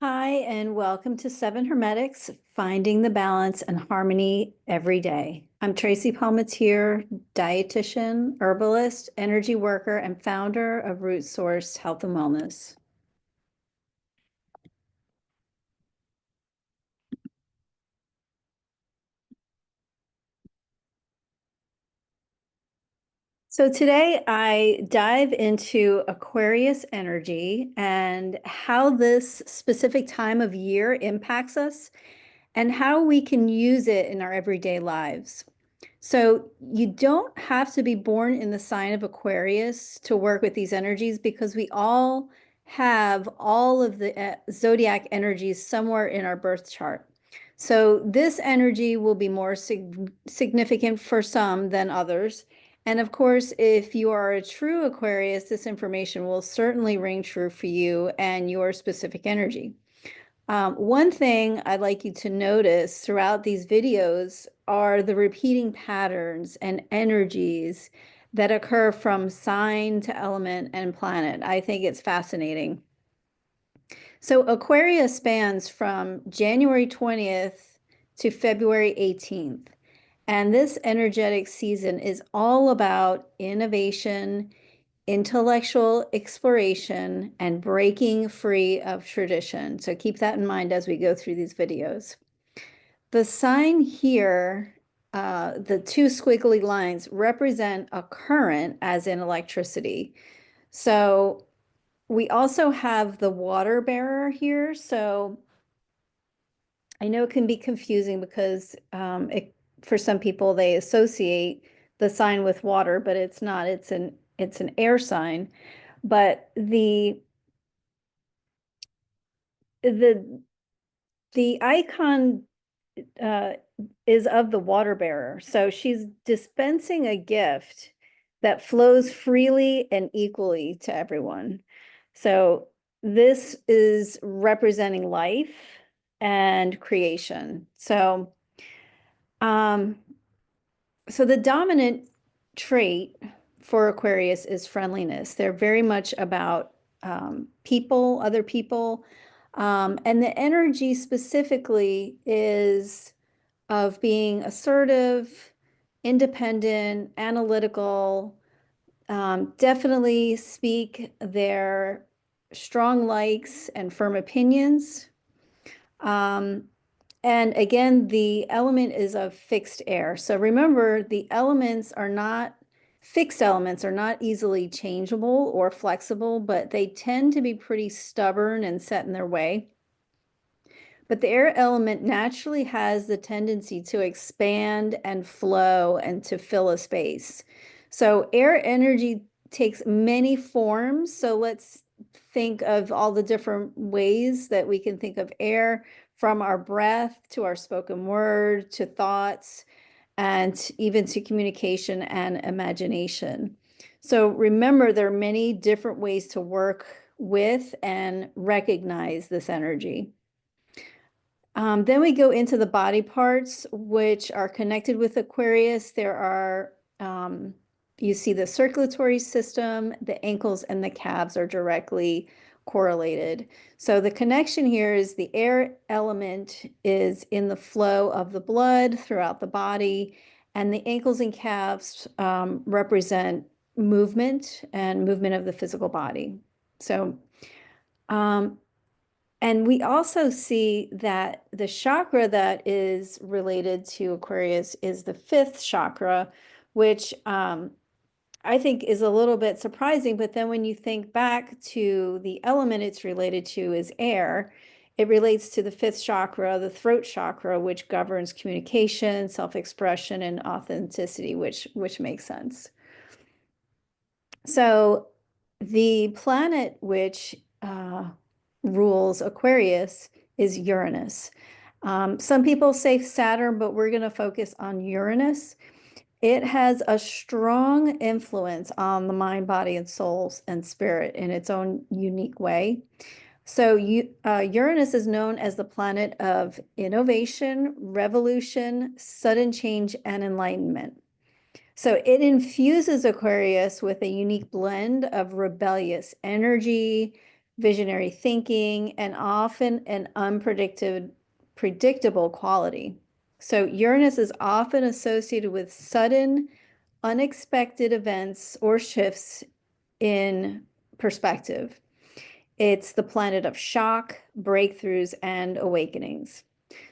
Hi, and welcome to Seven Hermetics, Finding the Balance and Harmony Every Day. I'm Tracy Palmatier, dietitian, herbalist, energy worker, and founder of Root Source Health and Wellness. So today I dive into Aquarius energy and how this specific time of year impacts us and how we can use it in our everyday lives. So you don't have to be born in the sign of Aquarius to work with these energies because we all have all of the zodiac energies somewhere in our birth chart. So this energy will be more significant for some than others. And of course, if you are a true Aquarius, this information will certainly ring true for you and your specific energy. One thing I'd like you to notice throughout these videos are the repeating patterns and energies that occur from sign to element and planet. I think it's fascinating. So Aquarius spans from January 20th to February 18th. And this energetic season is all about innovation, intellectual exploration, and breaking free of tradition. So keep that in mind as we go through these videos. The sign here, the two squiggly lines represent a current as in electricity. So we also have the water bearer here. So I know it can be confusing because for some people they associate the sign with water, but it's not. It's an air sign. But the the icon uh, is of the water bearer. So she's dispensing a gift that flows freely and equally to everyone. So this is representing life and creation. Um, so the dominant trait for Aquarius is friendliness. They're very much about people, other people. And the energy specifically is of being assertive, independent, analytical, definitely speak their strong likes and firm opinions. Um, and again, the element is of fixed air. So remember, the elements are not fixed elements are not easily changeable or flexible, but they tend to be pretty stubborn and set in their way. But the air element naturally has the tendency to expand and flow and to fill a space. So air energy takes many forms. So let's think of all the different ways that we can think of air, from our breath to our spoken word to thoughts and even to communication and imagination. So remember, there are many different ways to work with and recognize this energy. Then we go into the body parts, which are connected with Aquarius. There are, you see the circulatory system, the ankles and the calves are directly correlated. So the connection here is the air element is in the flow of the blood throughout the body, and the ankles and calves represent movement and movement of the physical body. So, and we also see that the chakra that is related to Aquarius is the fifth chakra, which I think is a little bit surprising. But then when you think back to the element it's related to is air, it relates to the fifth chakra, the throat chakra, which governs communication, self-expression, and authenticity, which makes sense. So the planet which rules Aquarius is Uranus. Some people say Saturn, but we're going to focus on Uranus. It has a strong influence on the mind, body, and soul and spirit in its own unique way. So Uranus is known as the planet of innovation, revolution, sudden change, and enlightenment. So it infuses Aquarius with a unique blend of rebellious energy, visionary thinking, and often an predictable quality. So Uranus is often associated with sudden, unexpected events or shifts in perspective. It's the planet of shock, breakthroughs, and awakenings.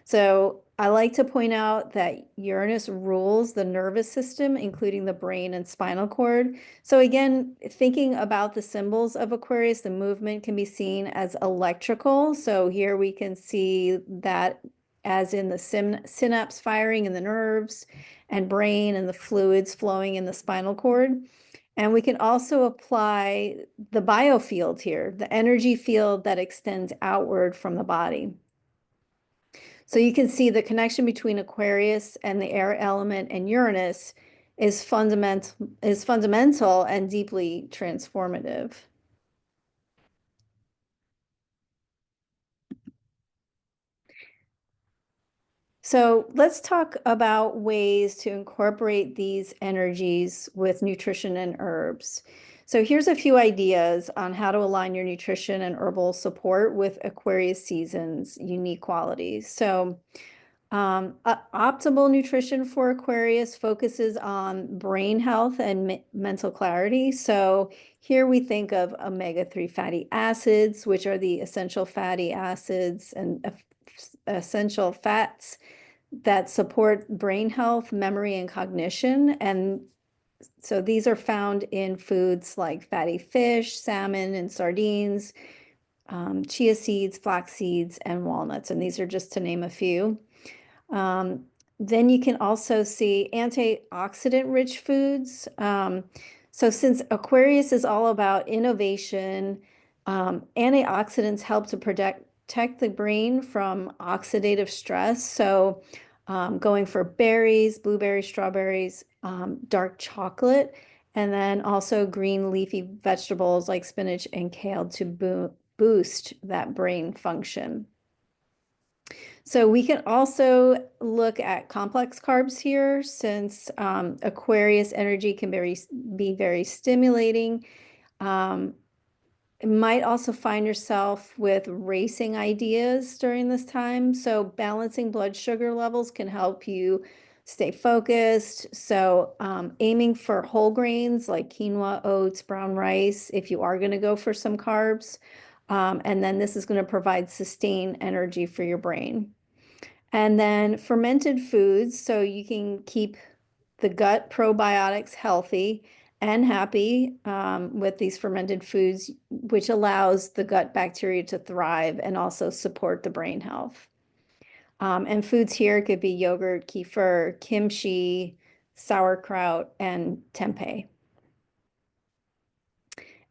So I like to point out that Uranus rules the nervous system, including the brain and spinal cord. So again, thinking about the symbols of Aquarius, the movement can be seen as electrical. So here we can see that as in the synapse firing in the nerves and brain and the fluids flowing in the spinal cord. And we can also apply the biofield here, the energy field that extends outward from the body. So you can see the connection between Aquarius and the air element and Uranus is fundamental and deeply transformative. So let's talk about ways to incorporate these energies with nutrition and herbs. So here's a few ideas on how to align your nutrition and herbal support with Aquarius season's unique qualities. So optimal nutrition for Aquarius focuses on brain health and mental clarity. So here we think of omega-3 fatty acids, which are the essential fatty acids and essential fats that support brain health, memory, and cognition. And so these are found in foods like fatty fish, salmon, and sardines, chia seeds, flax seeds, and walnuts. And these are just to name a few. Then you can also see antioxidant-rich foods. So since Aquarius is all about innovation, antioxidants help to protect the brain from oxidative stress. So going for berries, blueberries, strawberries, dark chocolate, and then also green leafy vegetables like spinach and kale to boost that brain function. So we can also look at complex carbs here since Aquarius energy can be very stimulating. You might also find yourself with racing ideas during this time. So balancing blood sugar levels can help you stay focused. So aiming for whole grains like quinoa, oats, brown rice, if you are going to go for some carbs. And then this is going to provide sustained energy for your brain. And then fermented foods, so you can keep the gut probiotics healthy and happy with these fermented foods, which allows the gut bacteria to thrive and also support the brain health. And foods here could be yogurt, kefir, kimchi, sauerkraut, and tempeh.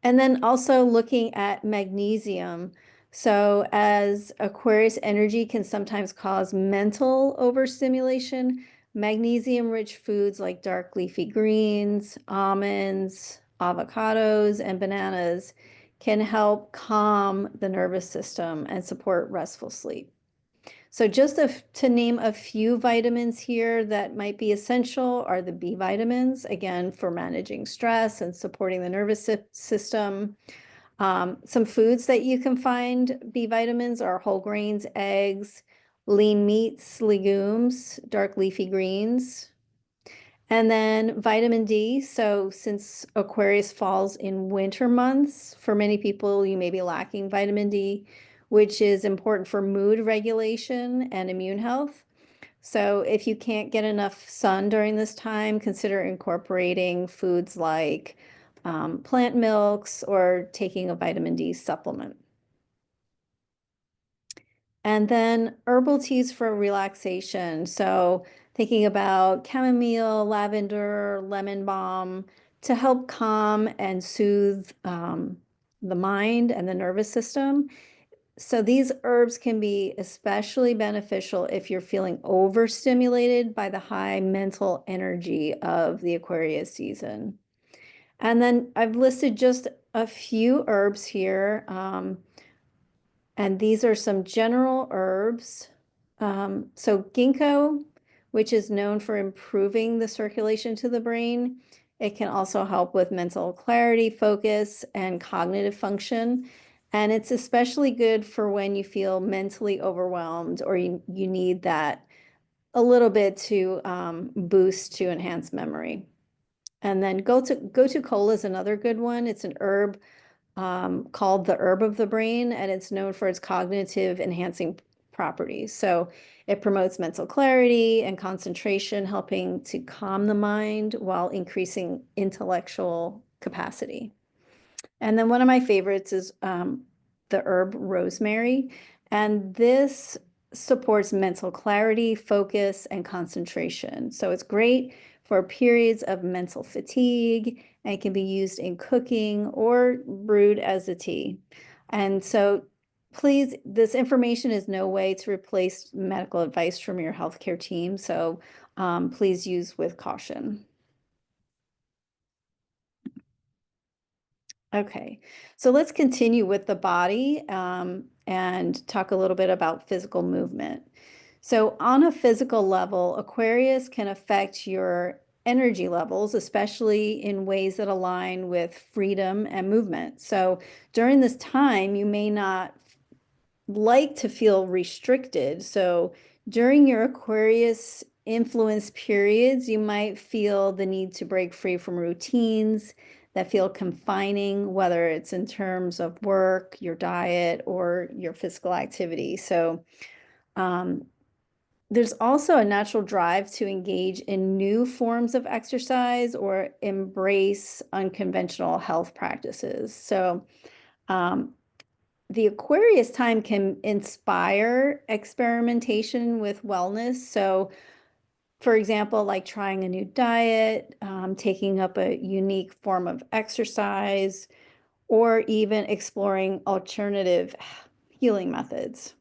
And then also looking at magnesium. So as Aquarius energy can sometimes cause mental overstimulation, magnesium-rich foods like dark leafy greens, almonds, avocados, and bananas can help calm the nervous system and support restful sleep. So just to name a few vitamins here that might be essential are the B vitamins, again, for managing stress and supporting the nervous system. Some foods that you can find B vitamins are whole grains, eggs, lean meats, legumes, dark leafy greens. And then vitamin D. So since Aquarius falls in winter months, for many people, you may be lacking vitamin D, which is important for mood regulation and immune health. So if you can't get enough sun during this time, consider incorporating foods like plant milks or taking a vitamin D supplement. And then herbal teas for relaxation. So thinking about chamomile, lavender, lemon balm to help calm and soothe the mind and the nervous system. So these herbs can be especially beneficial if you're feeling overstimulated by the high mental energy of the Aquarius season. And then I've listed just a few herbs here. And these are some general herbs. So ginkgo, which is known for improving the circulation to the brain. It can also help with mental clarity, focus, and cognitive function. And it's especially good for when you feel mentally overwhelmed or you need that a little bit to boost to enhance memory. And then go to cola is another good one. It's an herb called the herb of the brain, and it's known for its cognitive enhancing properties. So it promotes mental clarity and concentration, helping to calm the mind while increasing intellectual capacity. And then one of my favorites is the herb rosemary. And this supports mental clarity, focus, and concentration. So it's great for periods of mental fatigue and can be used in cooking or brewed as a tea. And so please, this information is no way to replace medical advice from your healthcare team. So please use with caution. Okay, so let's continue with the body and talk a little bit about physical movement. So, on a physical level, Aquarius can affect your energy levels, especially in ways that align with freedom and movement. So, during this time, you may not like to feel restricted. So during your Aquarius influence periods, you might feel the need to break free from routines that feel confining, whether it's in terms of work, your diet, or your physical activity. So um, there's also a natural drive to engage in new forms of exercise or embrace unconventional health practices. So um, the Aquarius time can inspire experimentation with wellness. So, for example, like trying a new diet, taking up a unique form of exercise, or even exploring alternative healing methods.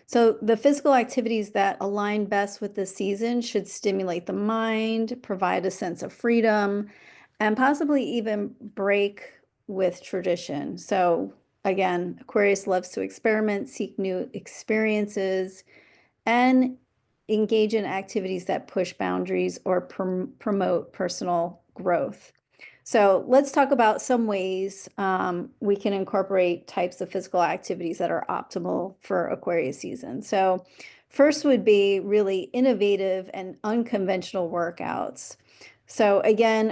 So, the physical activities that align best with the season should stimulate the mind, provide a sense of freedom, and possibly even break with tradition. So, again, Aquarius loves to experiment, seek new experiences, and engage in activities that push boundaries or promote personal growth. So let's talk about some ways we can incorporate types of physical activities that are optimal for Aquarius season. So first would be really innovative and unconventional workouts. So again,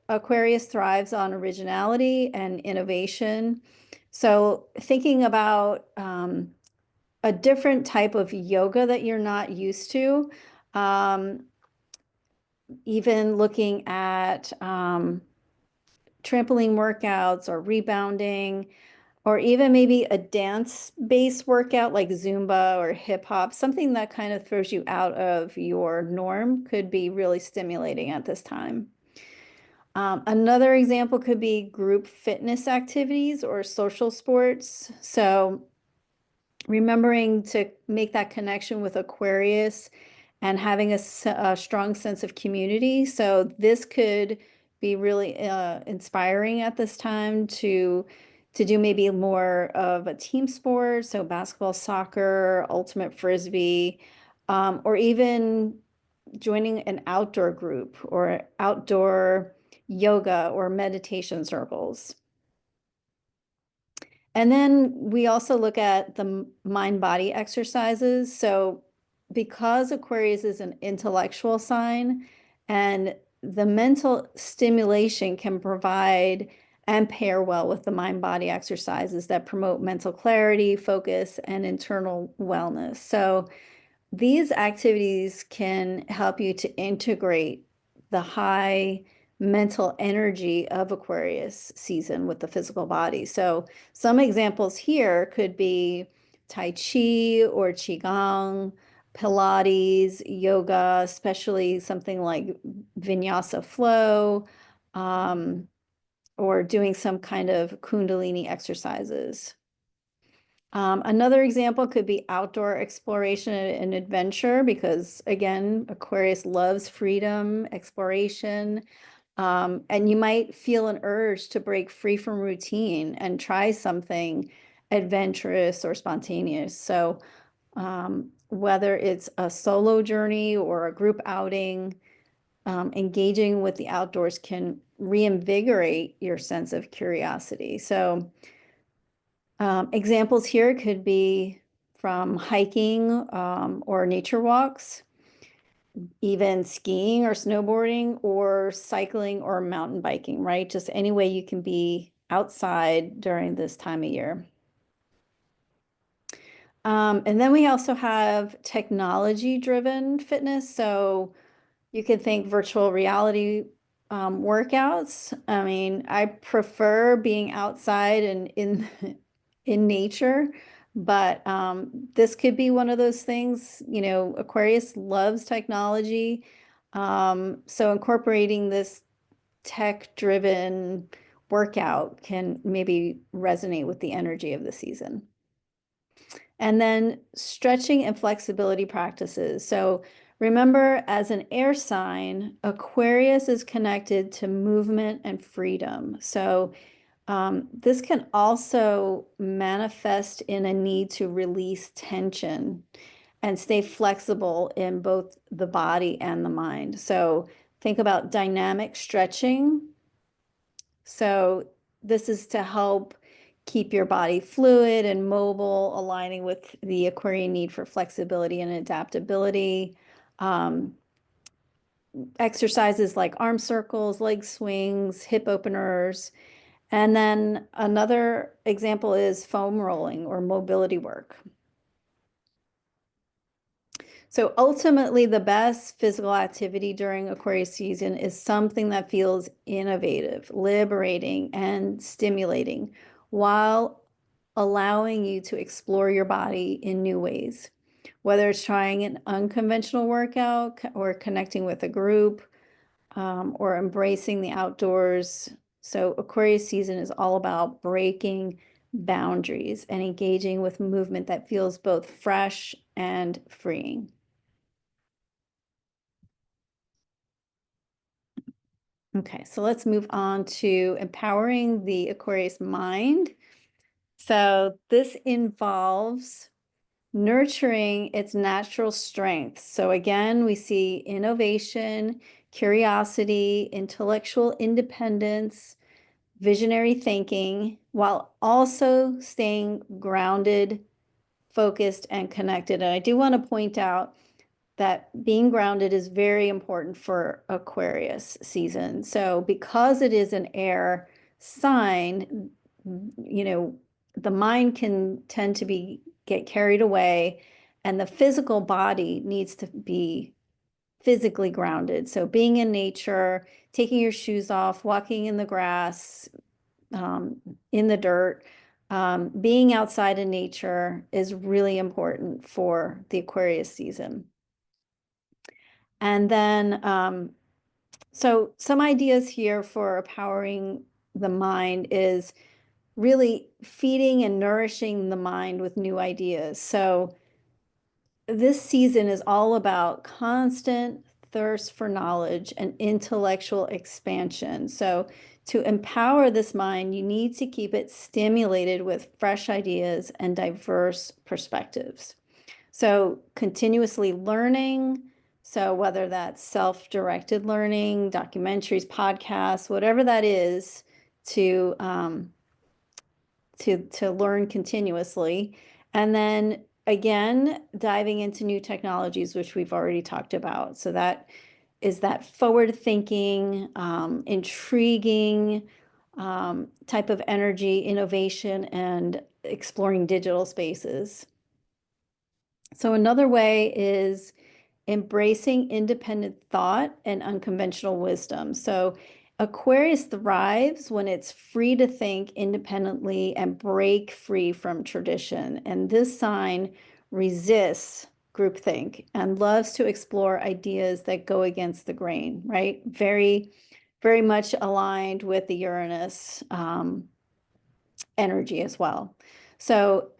Aquarius thrives on originality and innovation. So thinking about a different type of yoga that you're not used to, um, even looking at trampoline workouts or rebounding, or even maybe a dance-based workout like Zumba or hip hop, something that kind of throws you out of your norm could be really stimulating at this time. Another example could be group fitness activities or social sports. So remembering to make that connection with Aquarius and having a strong sense of community. So this could be really inspiring at this time to do maybe more of a team sport, so basketball, soccer, ultimate frisbee, or even joining an outdoor group or outdoor yoga or meditation circles. And then we also look at the mind-body exercises. So because Aquarius is an intellectual sign and the mental stimulation can provide and pair well with the mind-body exercises that promote mental clarity, focus, and internal wellness. So these activities can help you to integrate the high mental energy of Aquarius season with the physical body. So some examples here could be Tai Chi or Qigong, Pilates, yoga, especially something like Vinyasa flow, um, or doing some kind of Kundalini exercises. Another example could be outdoor exploration and adventure because, again, Aquarius loves freedom, exploration, and you might feel an urge to break free from routine and try something adventurous or spontaneous. So, whether it's a solo journey or a group outing, engaging with the outdoors can reinvigorate your sense of curiosity. So examples here could be from hiking or nature walks, even skiing or snowboarding or cycling or mountain biking, right? Just any way you can be outside during this time of year. And then we also have technology-driven fitness. So you can think virtual reality workouts. I mean, I prefer being outside and in in nature, but this could be one of those things. You know, Aquarius loves technology, so incorporating this tech-driven workout can maybe resonate with the energy of the season. And then stretching and flexibility practices. So remember, as an air sign, Aquarius is connected to movement and freedom. So this can also manifest in a need to release tension and stay flexible in both the body and the mind. So think about dynamic stretching. So this is to help keep your body fluid and mobile, aligning with the Aquarian need for flexibility and adaptability. Exercises like arm circles, leg swings, hip openers. And then another example is foam rolling or mobility work. So ultimately, the best physical activity during Aquarius season is something that feels innovative, liberating, and stimulating while allowing you to explore your body in new ways. Whether it's trying an unconventional workout or connecting with a group or embracing the outdoors. So Aquarius season is all about breaking boundaries and engaging with movement that feels both fresh and freeing. Okay, so let's move on to empowering the Aquarius mind. So this involves nurturing its natural strengths. So again, we see innovation, curiosity, intellectual independence, visionary thinking, while also staying grounded, focused, and connected. And I do want to point out that being grounded is very important for Aquarius season. So because it is an air sign, you know, the mind can tend to get carried away, and the physical body needs to be physically grounded. So being in nature, taking your shoes off, walking in the grass, in the dirt, being outside in nature is really important for the Aquarius season. And then, so some ideas here for empowering the mind is really feeding and nourishing the mind with new ideas. So this season is all about constant thirst for knowledge and intellectual expansion. So to empower this mind, you need to keep it stimulated with fresh ideas and diverse perspectives. So continuously learning, so whether that's self-directed learning, documentaries, podcasts, whatever that is, to learn continuously. And then again, diving into new technologies, which we've already talked about. So that is that forward thinking, intriguing type of energy, innovation, and exploring digital spaces. So another way is embracing independent thought and unconventional wisdom. So Aquarius thrives when it's free to think independently and break free from tradition. And this sign resists groupthink and loves to explore ideas that go against the grain, right? Very, very much aligned with the Uranus energy as well. So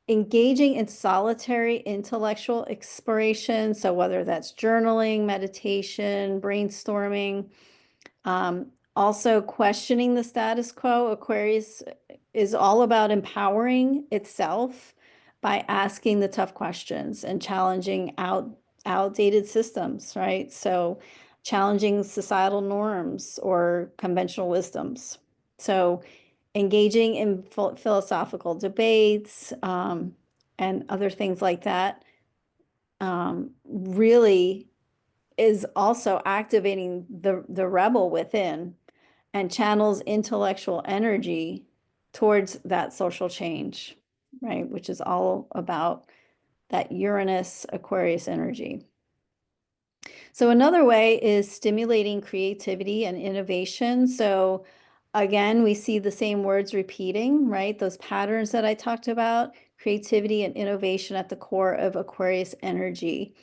engaging in solitary intellectual exploration, so whether that's journaling, meditation, brainstorming, also questioning the status quo. Aquarius is all about empowering itself by asking the tough questions and challenging outdated systems, right? So challenging societal norms or conventional wisdoms. So engaging in philosophical debates and other things like that really is also activating the rebel within and channels intellectual energy towards that social change, right? Which is all about that Uranus Aquarius energy. So another way is stimulating creativity and innovation. So again, we see the same words repeating, right? Those patterns that I talked about, creativity and innovation at the core of Aquarius energy.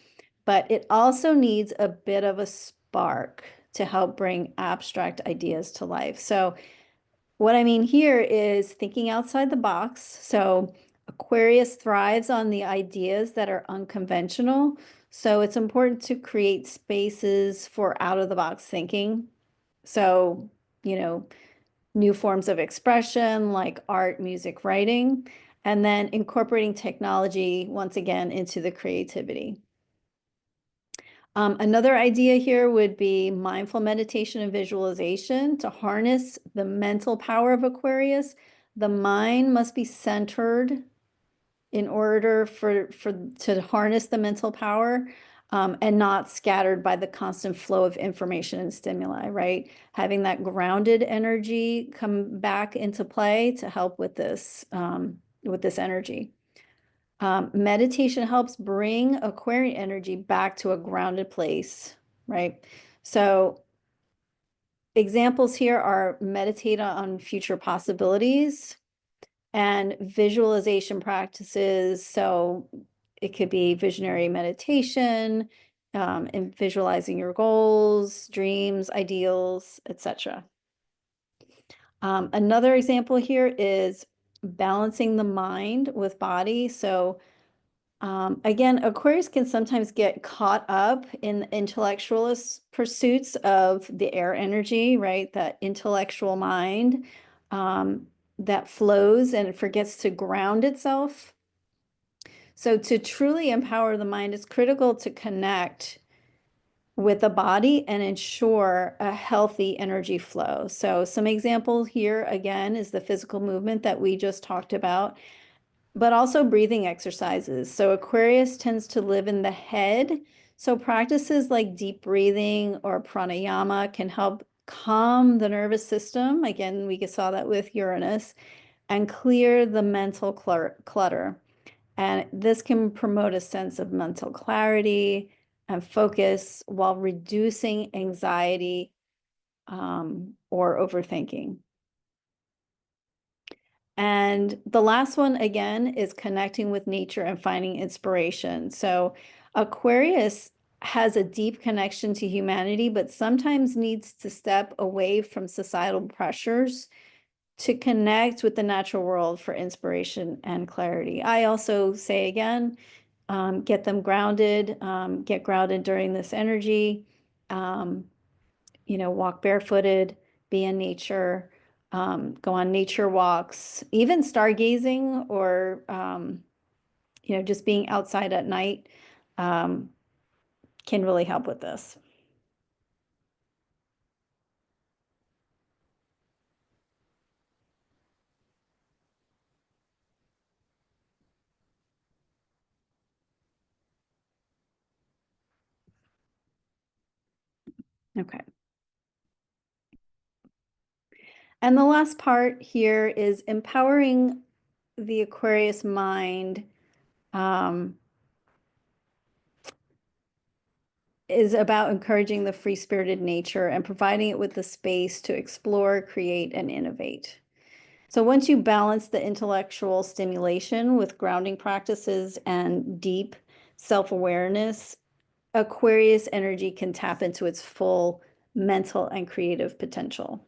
But it also needs a bit of a spark to help bring abstract ideas to life. So what I mean here is thinking outside the box. So Aquarius thrives on the ideas that are unconventional. So it's important to create spaces for out of the box thinking. So, you know, new forms of expression like art, music, writing, and then incorporating technology once again into the creativity. Another idea here would be mindful meditation and visualization to harness the mental power of Aquarius. The mind must be centered in order to harness the mental power and not scattered by the constant flow of information and stimuli, right? Having that grounded energy come back into play to help with this energy. Meditation helps bring Aquarian energy back to a grounded place, right? So examples here are meditate on future possibilities and visualization practices. So it could be visionary meditation, and visualizing your goals, dreams, ideals, etc. Another example here is balancing the mind with body. So again, Aquarius can sometimes get caught up in intellectualist pursuits of the air energy, right? That intellectual mind that flows and forgets to ground itself. So to truly empower the mind, it's critical to connect with the body and ensure a healthy energy flow. So some example here again is the physical movement that we just talked about, but also breathing exercises. So Aquarius tends to live in the head. So practices like deep breathing or pranayama can help calm the nervous system. Again, we saw that with Uranus and clear the mental clutter. And this can promote a sense of mental clarity and focus while reducing anxiety or overthinking. And the last one, again, is connecting with nature and finding inspiration. So Aquarius has a deep connection to humanity, but sometimes needs to step away from societal pressures to connect with the natural world for inspiration and clarity. I also say again, get them grounded, get grounded during this energy, walk barefooted, be in nature, go on nature walks, even stargazing or, just being outside at night can really help with this. Okay. And the last part here is empowering the Aquarius mind is about encouraging the free-spirited nature and providing it with the space to explore, create, and innovate. So once you balance the intellectual stimulation with grounding practices and deep self-awareness, Aquarius energy can tap into its full mental and creative potential.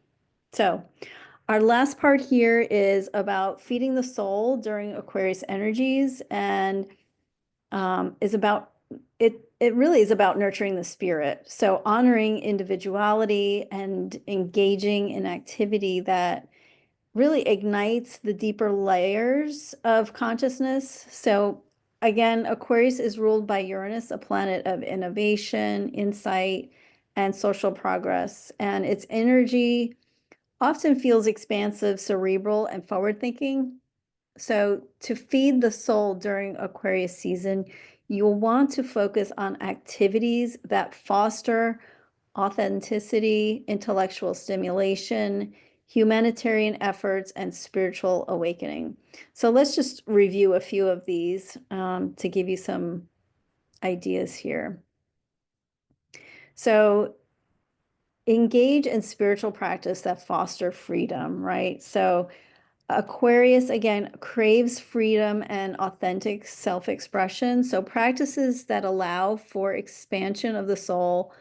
So our last part here is about feeding the soul during Aquarius energies and is about it really is about nurturing the spirit. So honoring individuality and engaging in activity that really ignites the deeper layers of consciousness. So again, Aquarius is ruled by Uranus, a planet of innovation, insight, and social progress. And its energy often feels expansive, cerebral, and forward thinking. So, to feed the soul during Aquarius season, you'll want to focus on activities that foster authenticity, intellectual stimulation, humanitarian efforts, and spiritual awakening. So, let's just review a few of these to give you some ideas here. So, engage in spiritual practice that foster freedom, right? So, Aquarius, again, craves freedom and authentic self-expression. So practices that allow for expansion of the soul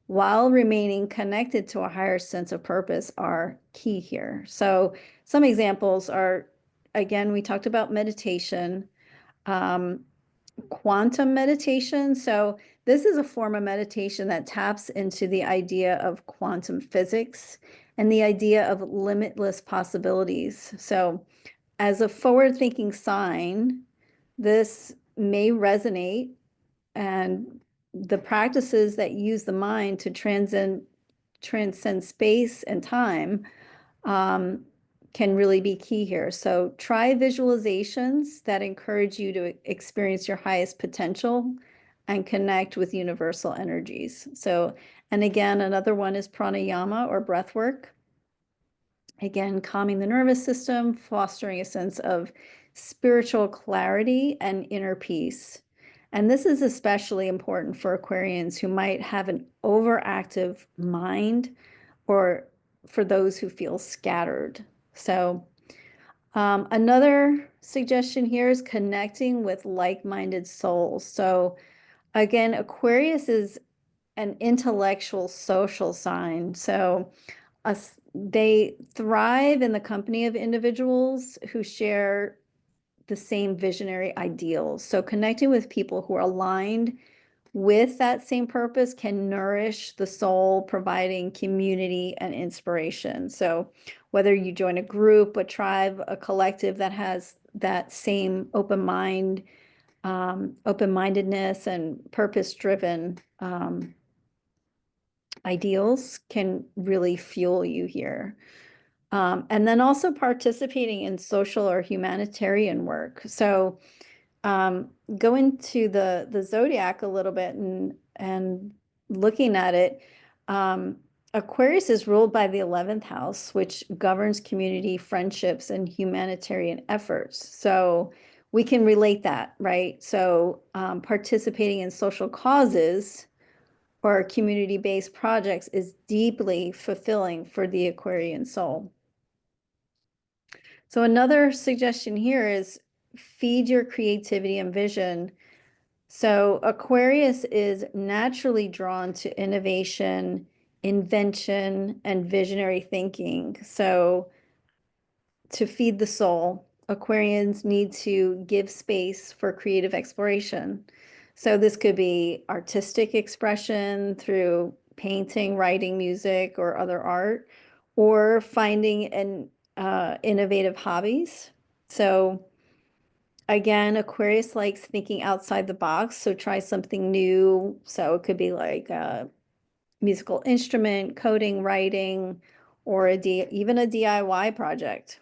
while remaining connected to a higher sense of purpose are key here. So some examples are, again, we talked about meditation, um, quantum meditation. So this is a form of meditation that taps into the idea of quantum physics and the idea of limitless possibilities. So as a forward-thinking sign, this may resonate, and the practices that use the mind to transcend space and time um, can really be key here. So try visualizations that encourage you to experience your highest potential and connect with universal energies. So, and again, another one is pranayama or breath work. Again, calming the nervous system, fostering a sense of spiritual clarity and inner peace. And this is especially important for Aquarians who might have an overactive mind or for those who feel scattered. So, another suggestion here is connecting with like-minded souls. So, again, Aquarius is an intellectual social sign. So, they thrive in the company of individuals who share the same visionary ideals. So, connecting with people who are aligned with that same purpose can nourish the soul, providing community and inspiration. So, whether you join a group, a tribe, a collective that has that same open-mindedness and purpose-driven ideals can really fuel you here. And then also participating in social or humanitarian work. So go into the zodiac a little bit and looking at it, Aquarius is ruled by the 11th house, which governs community, friendships, and humanitarian efforts. So we can relate that, right? So participating in social causes or community-based projects is deeply fulfilling for the Aquarian soul. So another suggestion here is feed your creativity and vision. So Aquarius is naturally drawn to innovation, invention, and visionary thinking. So to feed the soul, Aquarians need to give space for creative exploration. So this could be artistic expression through painting, writing, music, or other art, or finding an innovative hobbies. So again, Aquarius likes thinking outside the box, so try something new. So it could be like a musical instrument, coding, writing, or even a DIY project.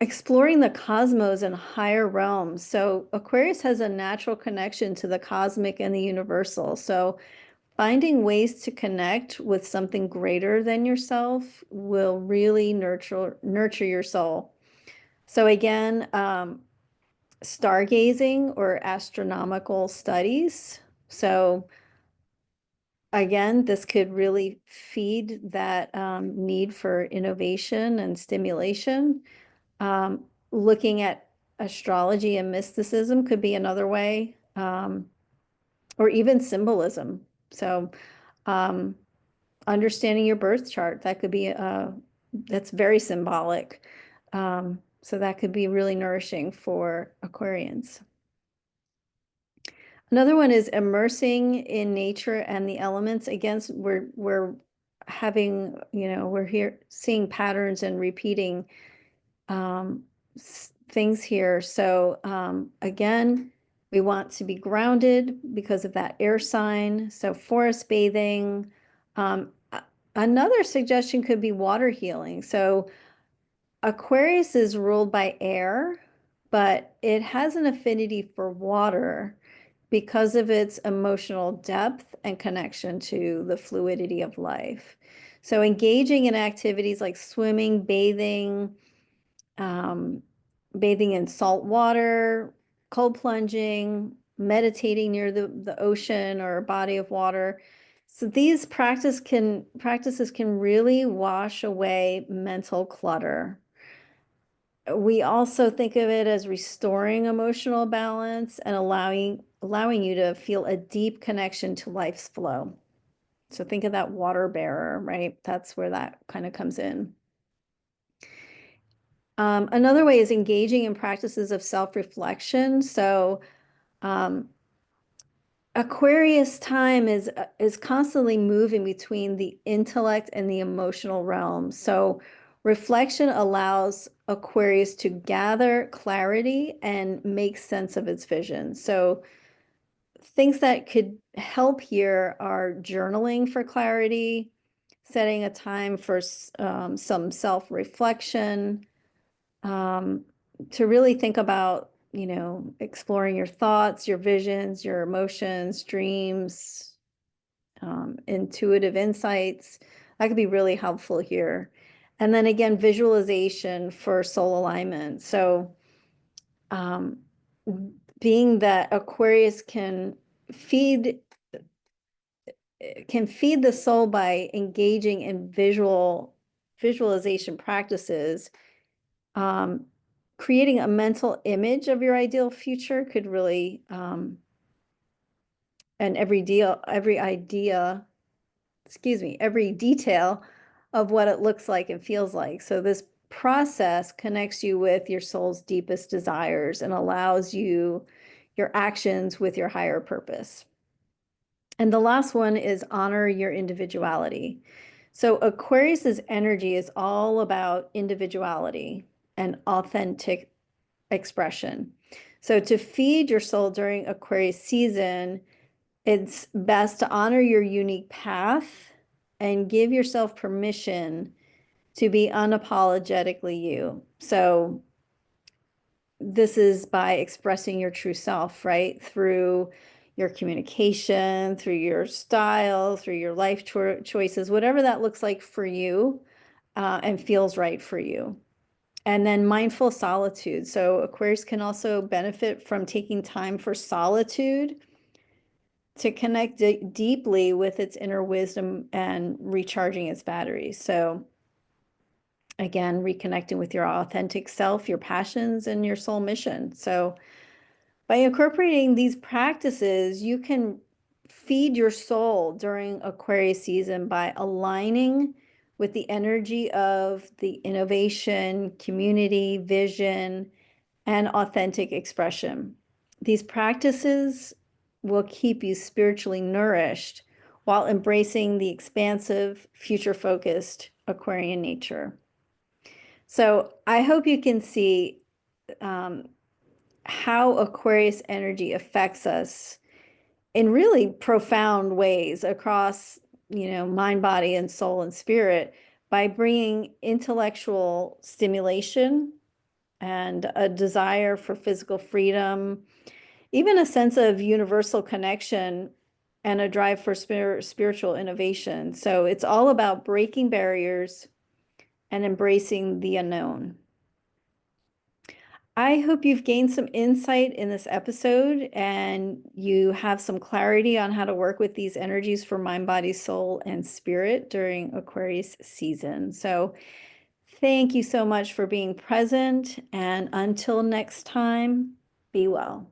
Exploring the cosmos and higher realms. So Aquarius has a natural connection to the cosmic and the universal. So finding ways to connect with something greater than yourself will really nurture your soul. So again, stargazing or astronomical studies. So again, this could really feed that need for innovation and stimulation. Looking at astrology and mysticism could be another way, or even symbolism. So, understanding your birth chart, that could be that's very symbolic. So that could be really nourishing for Aquarians. Another one is immersing in nature and the elements. Again, we're having, we're here seeing patterns and repeating things here. So again, We want to be grounded because of that air sign. So forest bathing. Another suggestion could be water healing. So Aquarius is ruled by air, but it has an affinity for water because of its emotional depth and connection to the fluidity of life. So engaging in activities like swimming, um, bathing in salt water, cold plunging, meditating near the ocean or a body of water. So these practices can really wash away mental clutter. We also think of it as restoring emotional balance and allowing you to feel a deep connection to life's flow. So think of that water bearer, right? That's where that kind of comes in. Another way is engaging in practices of self-reflection. So Aquarius time is constantly moving between the intellect and the emotional realm. So reflection allows Aquarius to gather clarity and make sense of its vision. So things that could help here are journaling for clarity, setting a time for some self-reflection, um, to really think about, exploring your thoughts, your visions, your emotions, dreams, intuitive insights. That could be really helpful here. And then again, visualization for soul alignment. So, um, being that Aquarius feed can feed the soul by engaging in visualization practices, um, creating a mental image of your ideal future could really, and every detail of what it looks like and feels like. So this process connects you with your soul's deepest desires and allows your actions with your higher purpose. And the last one is honor your individuality. So Aquarius's energy is all about individuality and authentic expression. So to feed your soul during Aquarius season, it's best to honor your unique path and give yourself permission to be unapologetically you. So this is by expressing your true self, right? Through your communication, through your style, through your life choices, whatever that looks like for you, and feels right for you. And then mindful solitude. So Aquarius can also benefit from taking time for solitude to connect deeply with its inner wisdom and recharging its batteries. So again, reconnecting with your authentic self, your passions, and your soul mission. So by incorporating these practices, you can feed your soul during Aquarius season by aligning with the energy of the innovation, community, vision, and authentic expression. These practices will keep you spiritually nourished while embracing the expansive, future-focused Aquarian nature. So I hope you can see um, how Aquarius energy affects us in really profound ways across, mind, body, and soul and spirit by bringing intellectual stimulation and a desire for physical freedom, even a sense of universal connection and a drive for spiritual innovation. So it's all about breaking barriers and embracing the unknown. I hope you've gained some insight in this episode and you have some clarity on how to work with these energies for mind, body, soul, and spirit during Aquarius season. So thank you so much for being present, and until next time, be well.